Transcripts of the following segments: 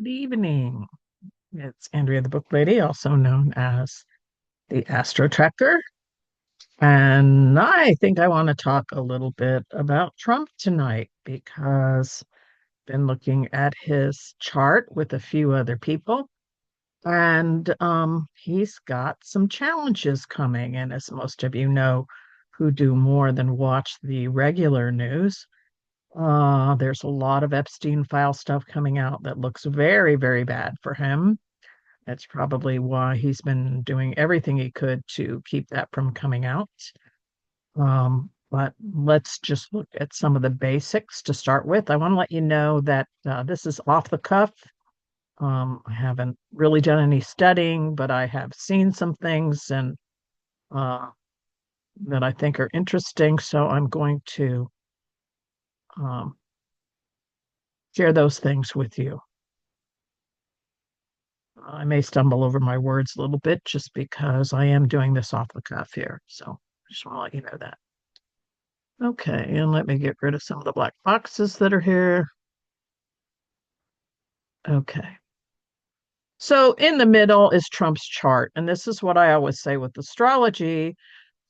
Good evening. It's Andrea the Book Lady, also known as the Astro Tracker. And I think I want to talk a little bit about Trump tonight because I've been looking at his chart with a few other people. And he's got some challenges coming. And as most of you know who do more than watch the regular news, there's a lot of Epstein file stuff coming out that looks very, very bad for him. That's probably why he's been doing everything he could to keep that from coming out. But let's just look at some of the basics to start with. I want to let you know that this is off the cuff. I haven't really done any studying, but I have seen some things and uh, that I think are interesting. So I'm going to um, share those things with you. I may stumble over my words a little bit just because I am doing this off the cuff here. So I just want to let you know that. Okay, and let me get rid of some of the black boxes that are here. Okay. So in the middle is Trump's chart, and this is what I always say with astrology.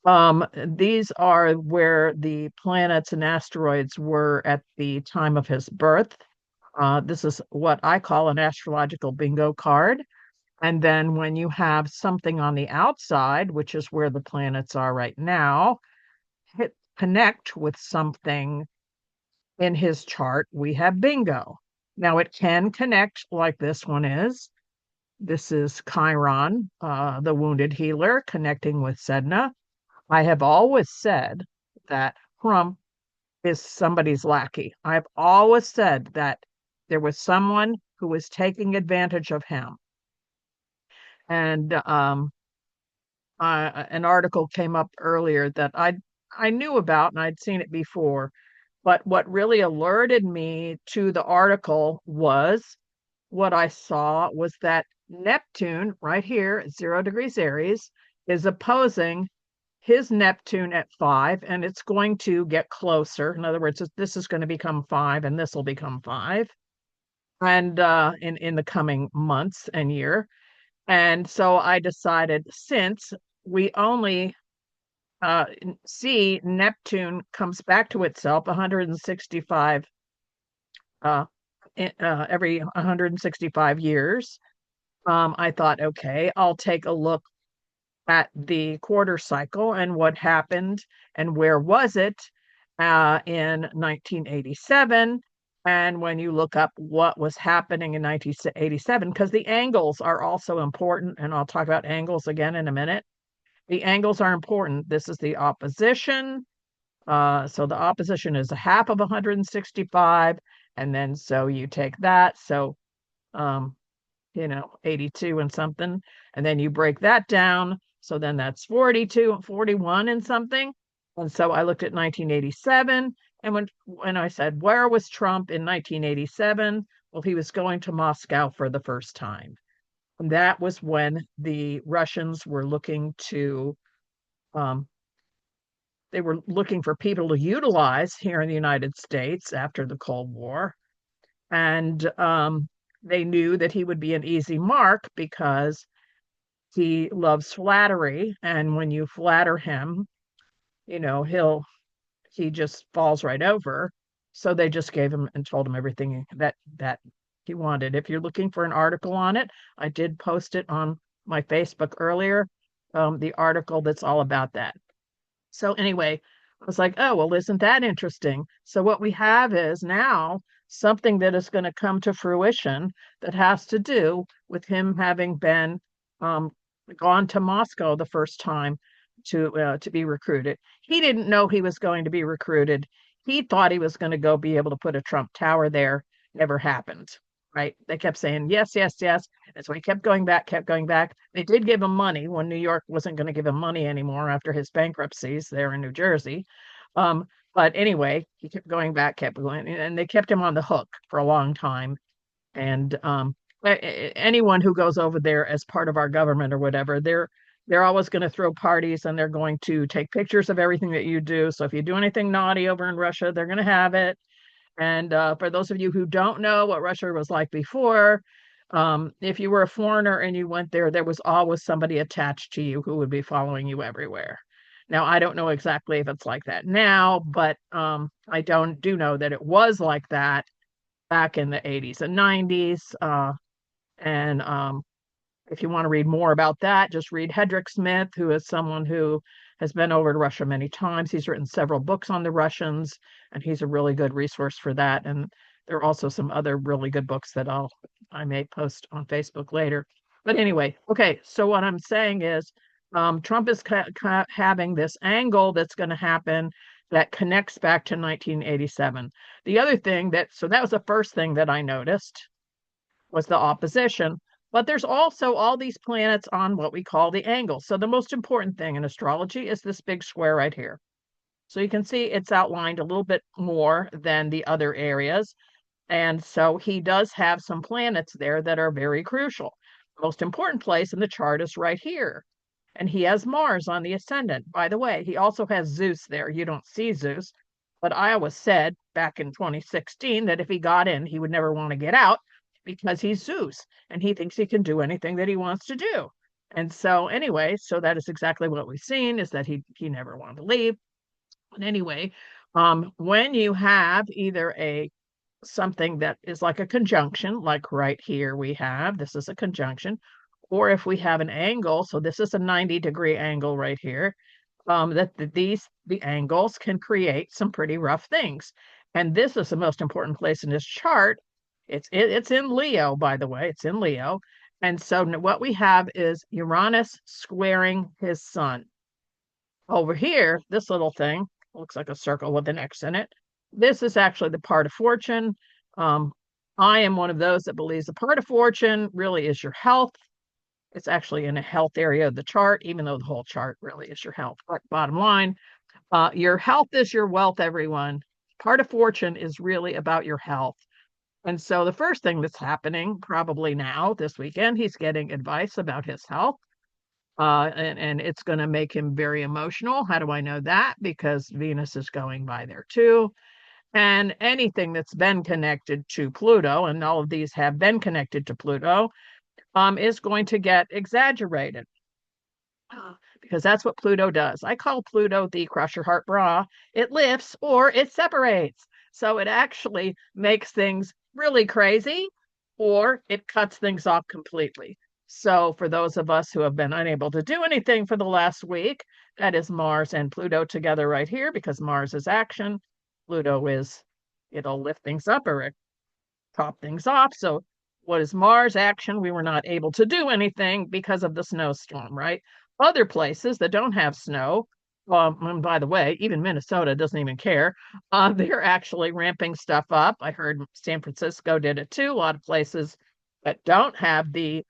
These are where the planets and asteroids were at the time of his birth. This is what I call an astrological bingo card. And then when you have something on the outside, which is where the planets are right now, hit connect with something in his chart, we have bingo. Now it can connect like this one is. This is Chiron, the wounded healer, connecting with Sedna. I have always said that Trump is somebody's lackey. I've always said that there was someone who was taking advantage of him. And an article came up earlier that I knew about and I'd seen it before. But what really alerted me to the article was what I saw was that Neptune, right here at 0 degrees Aries, is opposing his Neptune at 5, and it's going to get closer. In other words, this is going to become 5, and this will become 5, and in the coming months and year. And so I decided since we only uh, see Neptune comes back to itself 165 uh, every 165 years. I thought, okay, I'll take a look at the quarter cycle and what happened and where was it in 1987. And when you look up what was happening in 1987, because the angles are also important, and I'll talk about angles again in a minute. The angles are important. This is the opposition. So the opposition is a half of 165. And then so you take that. So, 82 and something. And then you break that down. So then that's 42, 41 and something. And so I looked at 1987. And when I said, where was Trump in 1987? Well, he was going to Moscow for the first time. And that was when the Russians were um, they were looking for people to utilize here in the United States after the Cold War. And they knew that he would be an easy mark because he loves flattery. And when you flatter him, he just falls right over. So they just gave him and told him everything that he wanted. If you're looking for an article on it, I did post it on my Facebook earlier, the article that's all about that. So anyway, I was like, oh, well, isn't that interesting? So what we have is now something that is going to come to fruition that has to do with him having been um, gone to Moscow the first time to be recruited. He didn't know he was going to be recruited. He thought he was going to go be able to put a Trump Tower there. Never happened. Right? They kept saying yes, yes, yes. And so he kept going back, kept going back. They did give him money when New York wasn't going to give him money anymore after his bankruptcies there in New Jersey. Um, but anyway, he kept going back, kept going, and they kept him on the hook for a long time. And anyone who goes over there as part of our government or whatever, they're always going to throw parties and they're going to take pictures of everything that you do. So if you do anything naughty over in Russia, they're going to have it. And for those of you who don't know what Russia was like before, if you were a foreigner and you went there, there was always somebody attached to you who would be following you everywhere. Now, I don't know exactly if it's like that now, but I don't do know that it was like that back in the 80s and 90s. And if you want to read more about that, just read Hedrick Smith, who is someone who has been over to Russia many times. He's written several books on the Russians, and he's a really good resource for that. And there are also some other really good books that I may post on Facebook later. But anyway, okay. So what I'm saying is, Trump is having this angle that's going to happen that connects back to 1987. The other thing so that was the first thing that I noticed was the opposition. But there's also all these planets on what we call the angle. So the most important thing in astrology is this big square right here. So you can see it's outlined a little bit more than the other areas. And so he does have some planets there that are very crucial. The most important place in the chart is right here. And he has Mars on the ascendant. By the way, he also has Zeus there. You don't see Zeus, but I always said back in 2016 that if he got in, he would never want to get out because he's Zeus and he thinks he can do anything that he wants to do. And so anyway, so that is exactly what we've seen is that he never wanted to leave. But anyway, when you have either a something that is like a conjunction, like right here we have, this is a conjunction, or if we have an angle, so this is a 90-degree angle right here, the angles can create some pretty rough things. And this is the most important place in this chart. It's in Leo, by the way, it's in Leo. And so what we have is Uranus squaring his sun. Over here, this little thing looks like a circle with an X in it. This is actually the part of fortune. Um, I am one of those that believes the part of fortune really is your health. It's actually in a health area of the chart, even though the whole chart really is your health. But bottom line, your health is your wealth, everyone. Part of fortune is really about your health. And so the first thing that's happening probably now this weekend, he's getting advice about his health. And it's going to make him very emotional. How do I know that? Because Venus is going by there too. And anything that's been connected to Pluto, and all of these have been connected to Pluto, is going to get exaggerated because that's what Pluto does. I call Pluto the crush your heart bra. It lifts or it separates. So it actually makes things really crazy or it cuts things off completely. So for those of us who have been unable to do anything for the last week, that is Mars and Pluto together right here because Mars is action. Pluto is, it'll lift things up or it top things off. So what is Mars action? We were not able to do anything because of the snowstorm, right? Other places that don't have snow, and by the way, even Minnesota doesn't even care. They're actually ramping stuff up. I heard San Francisco did it too. A lot of places that don't have the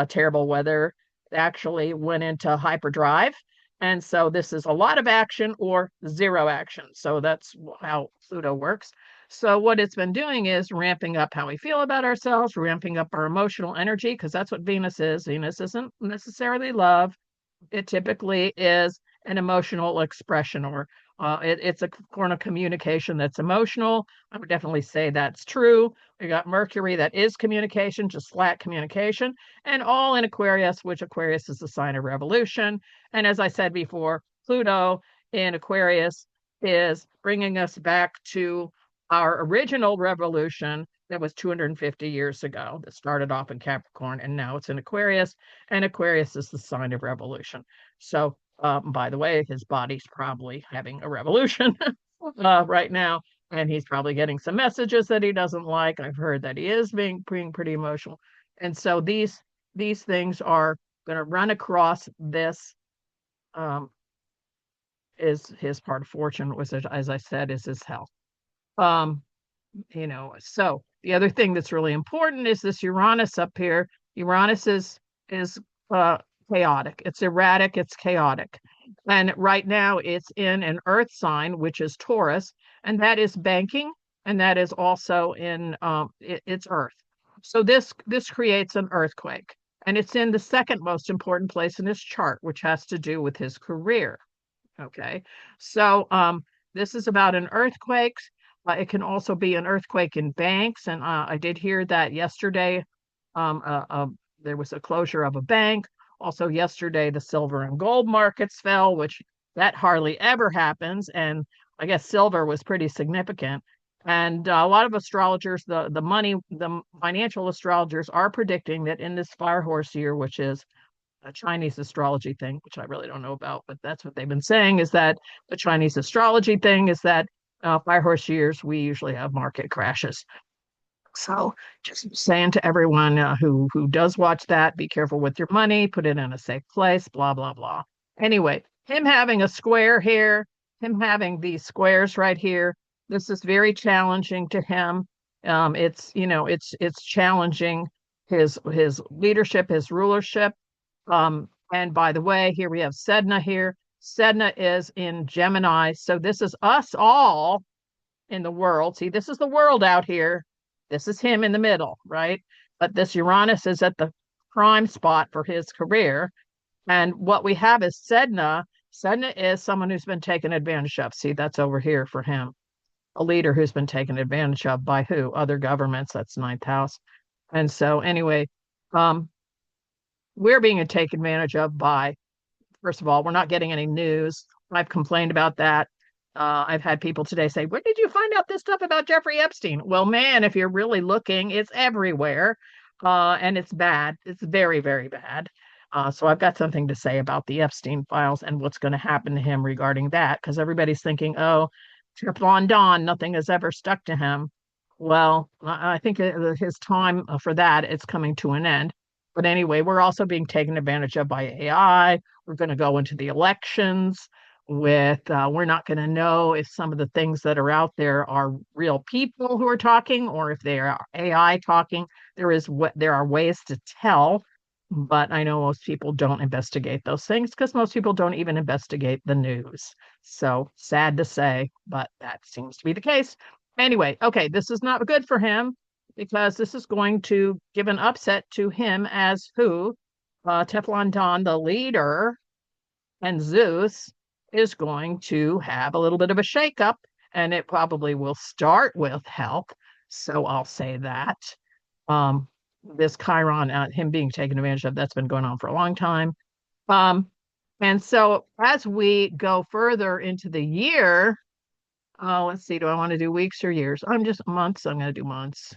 terrible weather actually went into hyperdrive. And so this is a lot of action or zero action. So that's how Pluto works. So what it's been doing is ramping up how we feel about ourselves, ramping up our emotional energy, because that's what Venus is. Venus isn't necessarily love. It typically is an emotional expression or it's a form of communication that's emotional. I would definitely say that's true. We got Mercury that is communication, just flat communication, and all in Aquarius, which Aquarius is the sign of revolution. And as I said before, Pluto in Aquarius is bringing us back to our original revolution that was 250 years ago that started off in Capricorn and now it's in Aquarius, and Aquarius is the sign of revolution. So, by the way, his body's probably having a revolution right now, and he's probably getting some messages that he doesn't like. I've heard that he is being pretty emotional, and so these things are going to run across this. Is his part of fortune, which, as I said, is his health. Um, so the other thing that's really important is this Uranus up here. Uranus is chaotic. It's erratic, it's chaotic. And right now it's in an earth sign, which is Taurus, and that is banking, and that is also in it's earth. So this creates an earthquake. And it's in the second most important place in his chart, which has to do with his career. Okay. So this is about an earthquake. It can also be an earthquake in banks, and I did hear that yesterday. Um, uh, uh, there was a closure of a bank. Also, yesterday the silver and gold markets fell, which that hardly ever happens. And I guess silver was pretty significant. And a lot of astrologers, the financial astrologers, are predicting that in this fire horse year, which is a Chinese astrology thing, which I really don't know about, but that's what they've been saying is that the Chinese astrology thing is that fire horse years, we usually have market crashes. So just saying to everyone who does watch that, be careful with your money, put it in a safe place, blah, blah, blah. Anyway, him having a square here, him having these squares right here, this is very challenging to him. It's challenging his leadership, his rulership. And by the way, here we have Sedna here. Sedna is in Gemini. So this is us all in the world. See, this is the world out here. This is him in the middle, right? But this Uranus is at the prime spot for his career. And what we have is Sedna. Sedna is someone who's been taken advantage of. See, that's over here for him. A leader who's been taken advantage of by who? Other governments. That's ninth house. And so, anyway, um, we're being taken advantage of by, first of all, we're not getting any news. I've complained about that. I've had people today say, "Where did you find out this stuff about Jeffrey Epstein?" Well, man, if you're really looking, it's everywhere. And it's bad. It's very, very bad. So I've got something to say about the Epstein files and what's going to happen to him regarding that, because everybody's thinking, oh, Teflon Don, nothing has ever stuck to him. Well, I think his time for that is coming to an end. But anyway, we're also being taken advantage of by AI. We're going to go into the elections with, we're not going to know if some of the things that are out there are real people who are talking or if they are AI talking. There are ways to tell, but I know most people don't investigate those things because most people don't even investigate the news. So sad to say, but that seems to be the case. Anyway, okay, this is not good for him because this is going to give an upset to him as who? Teflon Don, the leader, and Zeus is going to have a little bit of a shakeup, and it probably will start with health. So I'll say that. Um, this Chiron, him being taken advantage of, that's been going on for a long time. Um, and so as we go further into the year, let's see, do I want to do weeks or years? I'm just months. I'm going to do months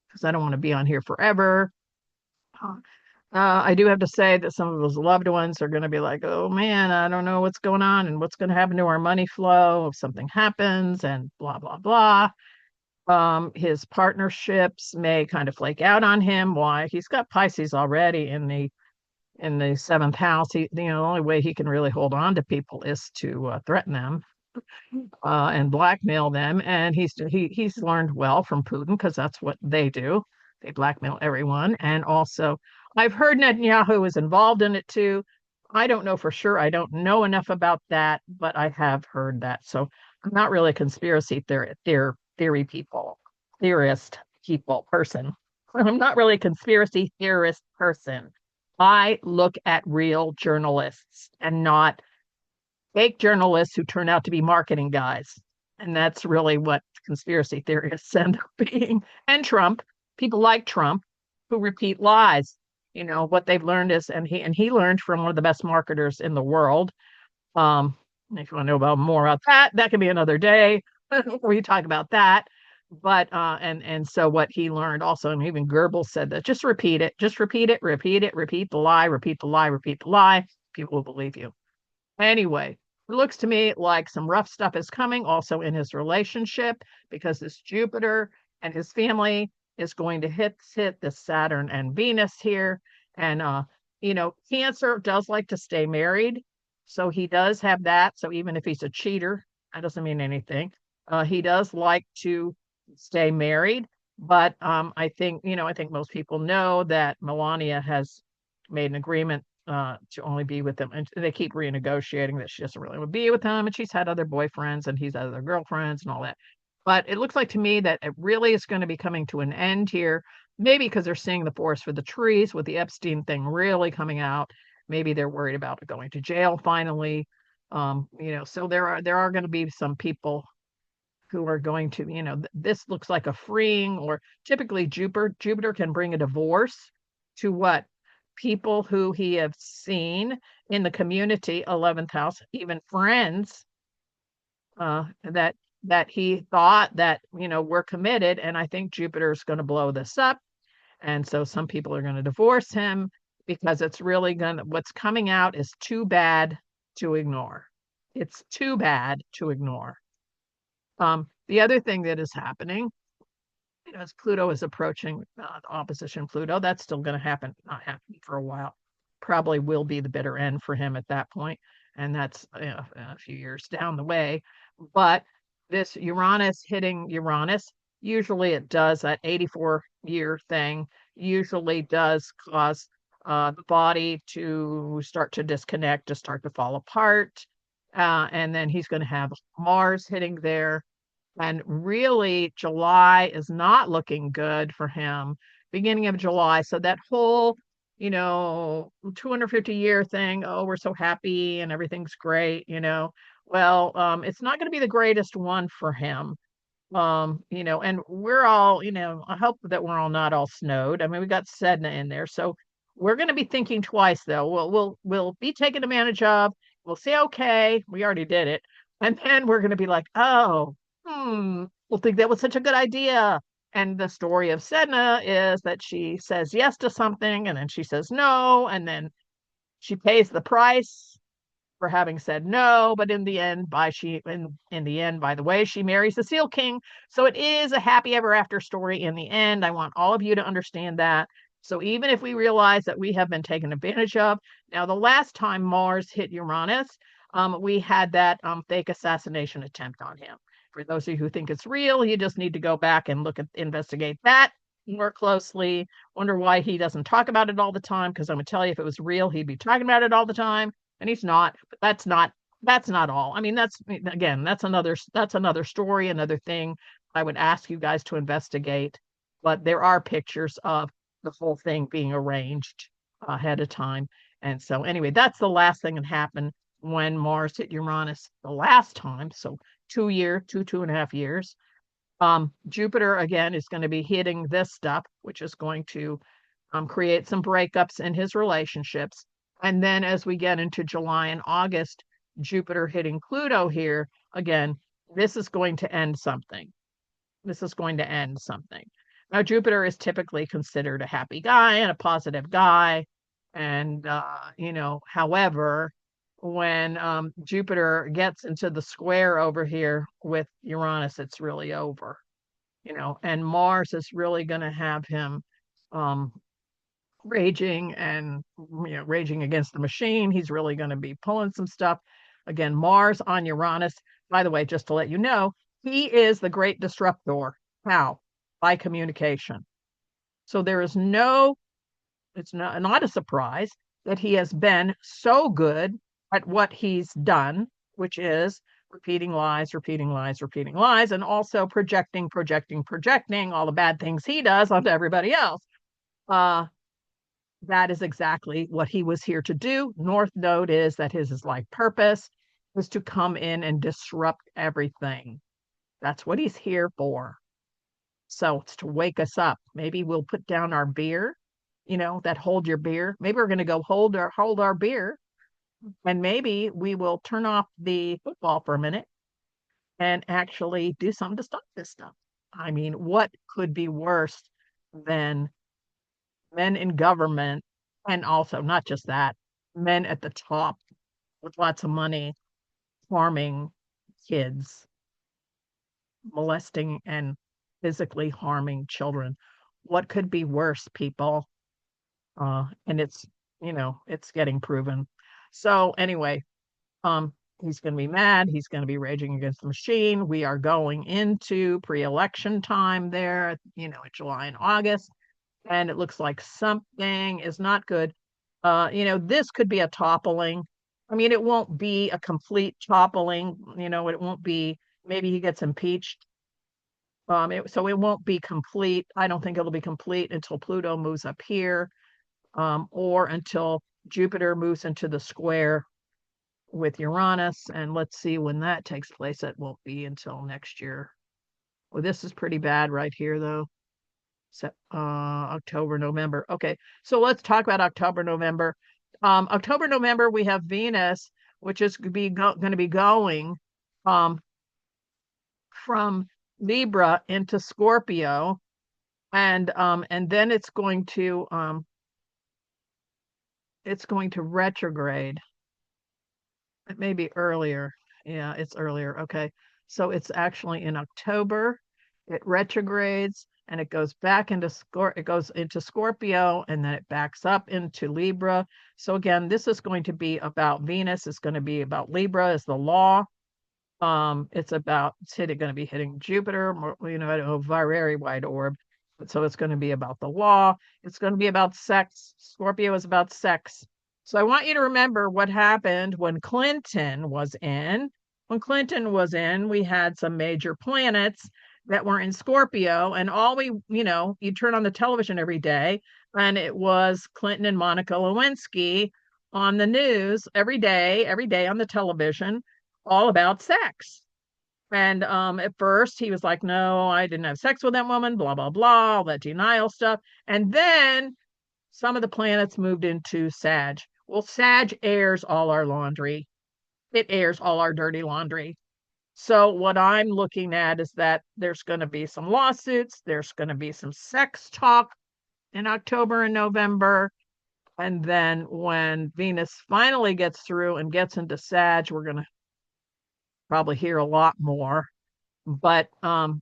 because I don't want to be on here forever. I do have to say that some of those loved ones are going to be like, oh man, I don't know what's going on and what's going to happen to our money flow if something happens and blah, blah, blah. His partnerships may kind of flake out on him. Why? He's got Pisces already in the seventh house. The only way he can really hold on to people is to threaten them and blackmail them. And he's learned well from Putin because that's what they do. They blackmail everyone. And also, I've heard Netanyahu is involved in it too. I don't know for sure. I don't know enough about that, but I have heard that. So I'm not really a conspiracy theory people, theorist people person. I'm not really a conspiracy theorist person. I look at real journalists and not fake journalists who turn out to be marketing guys. And that's really what conspiracy theorists end up being. And Trump, people like Trump who repeat lies. What they've learned is, and he learned from one of the best marketers in the world. If you want to know about more about that, that can be another day. We talk about that. But and so what he learned also, and even Goebbels said that just repeat it, repeat it, repeat the lie, repeat the lie, repeat the lie. People will believe you. Anyway, it looks to me like some rough stuff is coming also in his relationship because this Jupiter and his family is going to hit this Saturn and Venus here. And Cancer does like to stay married. So he does have that. So even if he's a cheater, that doesn't mean anything. He does like to stay married. But I think most people know that Melania has made an agreement to only be with them. And they keep renegotiating that she doesn't really want to be with him. And she's had other boyfriends and he's had other girlfriends and all that. But it looks like to me that it really is going to be coming to an end here. Maybe because they're seeing the forest for the trees with the Epstein thing really coming out. Maybe they're worried about going to jail finally. So there are going to be some people who are going to, this looks like a freeing, or typically Jupiter can bring a divorce to what? People who he have seen in the community, 11th house, even friends, that he thought that, were committed. And I think Jupiter is going to blow this up. And so some people are going to divorce him because it's really what's coming out is too bad to ignore. It's too bad to ignore. The other thing that is happening, as Pluto is approaching opposition Pluto, that's still going to happen, not happening for a while. Probably will be the bitter end for him at that point, and that's a few years down the way. But this Uranus hitting Uranus, usually it does that 84-year thing, usually does cause the body to start to disconnect, to start to fall apart. And then he's going to have Mars hitting there. And really, July is not looking good for him. Beginning of July. So that whole, 250-year thing, oh, we're so happy and everything's great. Well, it's not going to be the greatest one for him. And we're all, I hope that we're all not all snowed. I mean, we got Sedna in there. So we're going to be thinking twice though. We'll be taken advantage of. We'll say, okay, we already did it. And then we're going to be like, oh, we'll think that was such a good idea. And the story of Sedna is that she says yes to something and then she says no, and then she pays the price for having said no, but in the end, by the way, she marries the Seal King. So it is a happy ever after story in the end. I want all of you to understand that. So even if we realize that we have been taken advantage of, now the last time Mars hit Uranus, we had that fake assassination attempt on him. For those of you who think it's real, you just need to go back and investigate that more closely. Wonder why he doesn't talk about it all the time, because I'm gonna tell you, if it was real, he'd be talking about it all the time, and he's not. But that's not all. I mean, that's another story, another thing I would ask you guys to investigate. But there are pictures of the whole thing being arranged ahead of time. And so anyway, that's the last thing that happened when Mars hit Uranus the last time. So 2.5 years. Jupiter again is going to be hitting this stuff, which is going to create some breakups in his relationships. And then as we get into July and August, Jupiter hitting Pluto here again, this is going to end something. This is going to end something. Now, Jupiter is typically considered a happy guy and a positive guy. And, however, when Jupiter gets into the square over here with Uranus, it's really over. And Mars is really going to have him um, raging against the machine. He's really going to be pulling some stuff. Again, Mars on Uranus. By the way, just to let you know, he is the great disruptor. How? By communication. So it's not a surprise that he has been so good at what he's done, which is repeating lies, repeating lies, repeating lies, and also projecting all the bad things he does onto everybody else. That is exactly what he was here to do. North Node is that his life purpose is to come in and disrupt everything. That's what he's here for. So it's to wake us up. Maybe we'll put down our beer, that hold your beer. Maybe we're going to go hold our beer, and maybe we will turn off the football for a minute and actually do something to stop this stuff. I mean, what could be worse than men in government, and also not just that, men at the top with lots of money harming kids, molesting and physically harming children? What could be worse, people? And it's getting proven. So anyway, he's going to be mad. He's going to be raging against the machine. We are going into pre-election time there, in July and August, and it looks like something is not good. This could be a toppling. I mean, it won't be a complete toppling. It won't be. Maybe he gets impeached. So it won't be complete. I don't think it'll be complete until Pluto moves up here, or until Jupiter moves into the square with Uranus. And let's see when that takes place. It won't be until next year. Well, this is pretty bad right here, though. October, November. Okay, so let's talk about October, November. October, November, we have Venus, which is going to be going um, from Libra into Scorpio, and then it's going to retrograde. It may be earlier. Yeah, it's earlier. Okay. So it's actually in October. It retrogrades and it goes back into it goes into Scorpio and then it backs up into Libra. So again, this is going to be about Venus. It's going to be about Libra as the law. It's going to be hitting Jupiter, a very wide orb. So it's going to be about the law. It's going to be about sex. Scorpio is about sex. So I want you to remember what happened when Clinton was in. When Clinton was in, we had some major planets that were in Scorpio, and you turn on the television every day, and it was Clinton and Monica Lewinsky on the news every day on the television all about sex. And at first he was like, no, I didn't have sex with that woman, blah, blah, blah, all that denial stuff. And then some of the planets moved into Sag. Well, Sag airs all our laundry, it airs all our dirty laundry. So, what I'm looking at is that there's going to be some lawsuits, there's going to be some sex talk in October and November. And then when Venus finally gets through and gets into Sag, we're going to probably hear a lot more. But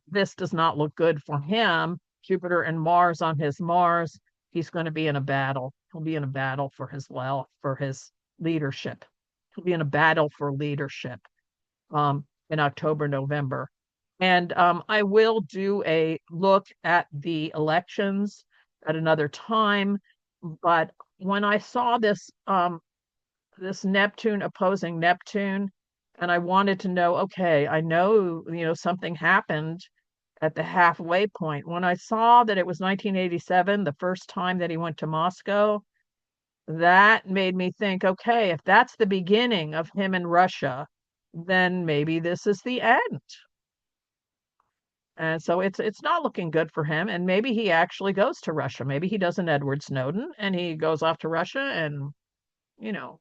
this does not look good for him. Jupiter and Mars on his Mars, he's going to be in a battle. He'll be in a battle for his leadership. He'll be in a battle for leadership in October, November. And I will do a look at the elections at another time. But when I saw this Neptune opposing Neptune, and I wanted to know, okay, I know, something happened at the halfway point. When I saw that it was 1987, the first time that he went to Moscow, that made me think, okay, if that's the beginning of him in Russia, then maybe this is the end. And so it's not looking good for him. And maybe he actually goes to Russia. Maybe he does an Edward Snowden and he goes off to Russia and, you know,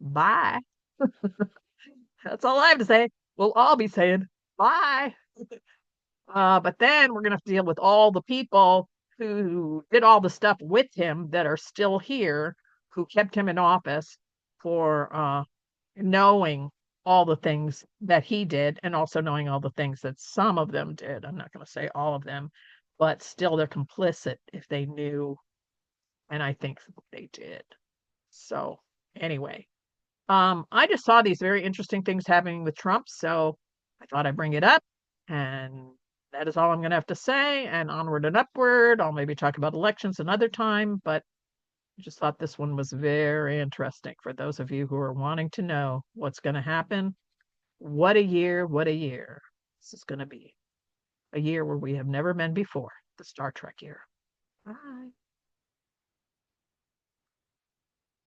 bye. That's all I have to say. We'll all be saying bye. But then we're going to have to deal with all the people who did all the stuff with him that are still here, who kept him in office for knowing all the things that he did and also knowing all the things that some of them did. I'm not going to say all of them, but still they're complicit if they knew. And I think they did. So, anyway, I just saw these very interesting things happening with Trump, so I thought I'd bring it up. And that is all I'm going to have to say. And onward and upward. I'll maybe talk about elections another time, but I just thought this one was very interesting for those of you who are wanting to know what's going to happen. What a year, what a year. This is going to be a year where we have never been before, the Star Trek year. Bye.